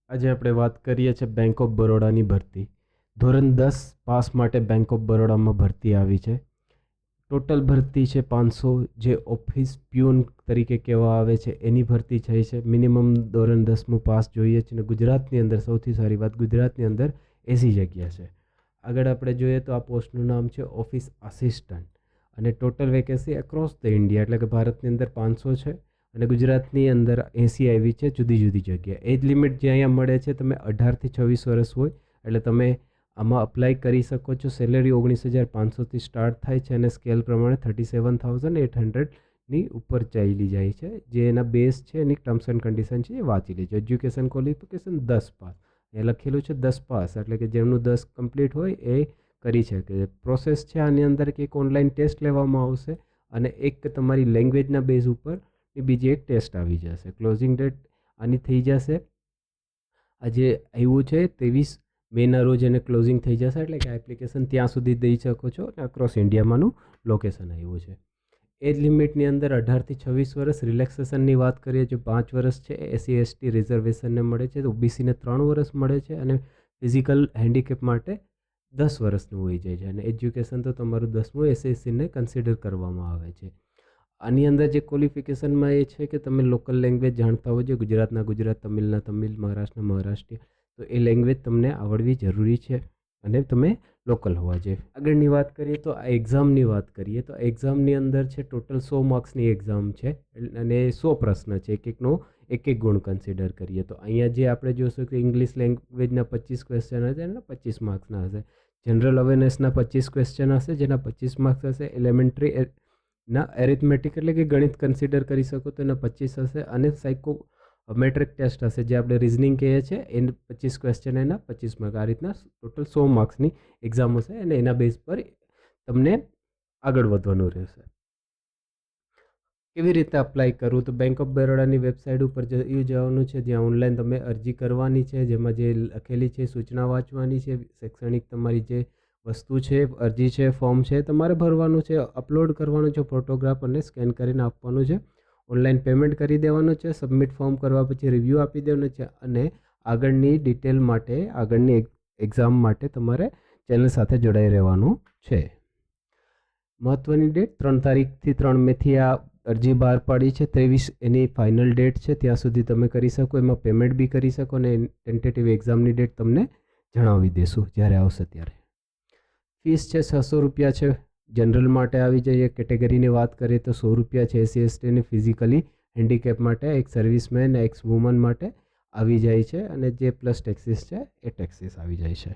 આજે આપણે વાત કરીએ છીએ બેંક ઓફ બરોડાની ભરતી. ધોરણ 10 પાસ માટે બેંક ઓફ બરોડામાં ભરતી આવી છે. ટોટલ ભરતી છે 500, જે ઓફિસ પ્યુન તરીકે કહેવા આવે છે એની ભરતી થઈ છે. મિનિમમ ધોરણ 10મું પાસ જોઈએ છે. અને ગુજરાતની અંદર સૌથી સારી વાત, ગુજરાતની અંદર 80 જગ્યા છે. આગળ આપણે જોઈએ તો આ પોસ્ટનું નામ છે ઓફિસ આસિસ્ટન્ટ, અને total vacancy across the India, એટલે કે ભારતની અંદર 500 છે અને ગુજરાતની અંદર 80 આવી છે જુદી જુદી જગ્યાએ. એજ લિમિટ જે અહીંયા મળે છે, તમે 18 થી 26 વર્ષ હોય એટલે તમે આમાં અપ્લાય કરી શકો છો. સેલેરી 19,500થી સ્ટાર્ટ થાય છે અને સ્કેલ પ્રમાણે 37,800ની ઉપર ચાલી જાય છે. જે એના બેઝ છે, એની ટર્મ્સ એન્ડ કન્ડિશન છે, એ વાંચી લેજો. એજ્યુકેશન ક્વોલિફિકેશન 10 પાસ, એ લખેલું છે 10 પાસ, એટલે કે જેમનું 10 કમ્પ્લીટ હોય એ કરી શકે. પ્રોસેસ છે આની અંદર કે એક ઓનલાઈન ટેસ્ટ લેવામાં આવશે અને એક તમારી લેંગ્વેજના બેઝ ઉપર બીજી એક ટેસ્ટ આવી જશે. ક્લોઝિંગ ડેટ આની થઈ જશે, આજે આવ્યું છે 23 મેના રોજ એને ક્લોઝિંગ થઈ જશે, એટલે કે એપ્લિકેશન ત્યાં સુધી દઈ શકો છો. અને અક્રોસ ઇન્ડિયામાંનું લોકેશન આવ્યું છે. એજ લિમિટની અંદર 18 થી 26 વર્ષ. રિલેક્સેશનની વાત કરીએ જો 5 વર્ષ છે એસસી એસટી રિઝર્વેશનને મળે છે, તો ઓબીસીને 3 વર્ષ મળે છે અને ફિઝિકલ હેન્ડીકેપ માટે 10 વર્ષનું હોઈ જાય છે. અને એજ્યુકેશન તો તમારું 10મું એસએસસીને કન્સિડર કરવામાં આવે છે. આની અંદર જે ક્વોલિફિકેશનમાં એ છે કે તમે લોકલ લેંગ્વેજ જાણતા હોજો, ગુજરાતના ગુજરાત, તમિલના તમિલ, મહારાષ્ટ્રના મહારાષ્ટ્રીય, તો એ લેંગ્વેજ તમને આવડવી જરૂરી છે અને તમે લોકલ હોવા જોઈએ. આગળની વાત કરીએ તો આ એક્ઝામની વાત કરીએ તો એક્ઝામની અંદર છે ટોટલ 100 માર્ક્સની એક્ઝામ છે અને 100 પ્રશ્ન છે. એક એકનો એક ગુણ કન્સિડર કરીએ તો અહીંયા જે આપણે જોશું કે ઇંગ્લિશ લેંગ્વેજના 25 ક્વેશ્ચન હશે, એના 25 માર્ક્સના હશે. જનરલ અવેરનેસના 25 ક્વેશ્ચન હશે, જેના 25 માર્ક્સ હશે. એલિમેન્ટરી ના એરિથમેટિક એટલે કે ગણિત કન્સિડર કરી શકો તો એના 25 હશે. અને સાયકોમેટ્રિક ટેસ્ટ હશે, જે આપણે રિઝનિંગ કહીએ છીએ, એને 25 ક્વેશ્ચન, એના 25 માર્ક. આ રીતના ટોટલ 100 માર્ક્સની એક્ઝામ હશે અને એના બેઝ પર તમને આગળ વધવાનું રહેશે. કેવી રીતે અપ્લાય કરવું? તો બેંક ઓફ બરોડાની વેબસાઇટ ઉપર જવાનું છે, જ્યાં ઓનલાઈન તમે અરજી કરવાની છે, જેમાં જે લખેલી છે સૂચના વાંચવાની છે. શૈક્ષણિક તમારી જે વસ્તુ છે, અરજી છે, ફોર્મ છે, તમારે ભરવાનું છે, અપલોડ કરવાનું છે, ફોટોગ્રાફ અને સ્કેન કરીને આપવાનું છે. ઓનલાઈન પેમેન્ટ કરી દેવાનું છે. સબમિટ ફોર્મ કરવા પછી રિવ્યૂ આપી દેવાનું છે અને આગળની ડિટેલ માટે, આગળની એક્ઝામ માટે તમારે ચેનલ સાથે જોડાઈ રહેવાનું છે. મહત્વની ડેટ 3 તારીખથી 3 મેથી આ અરજી બહાર પાડી છે. 23 એની ફાઇનલ ડેટ છે, ત્યાં સુધી તમે કરી શકો. એમાં પેમેન્ટ બી કરી શકો અને ટેન્ટેટિવ એક્ઝામની ડેટ તમને જણાવી દેશું જ્યારે આવશે ત્યારે. ફીસ છે 600 રૂપિયા છે. જનરલ માટે આવી જઈએ, કેટેગરીની વાત કરીએ તો 100 રૂપિયા છે. એસસી એસટીને ફિઝિકલી હેન્ડીકેપ માટે, એક સર્વિસમેન, એક્સ વુમન માટે આવી જાય છે. અને જે પ્લસ ટેક્સીસ છે એ ટેક્સીસ આવી જાય છે.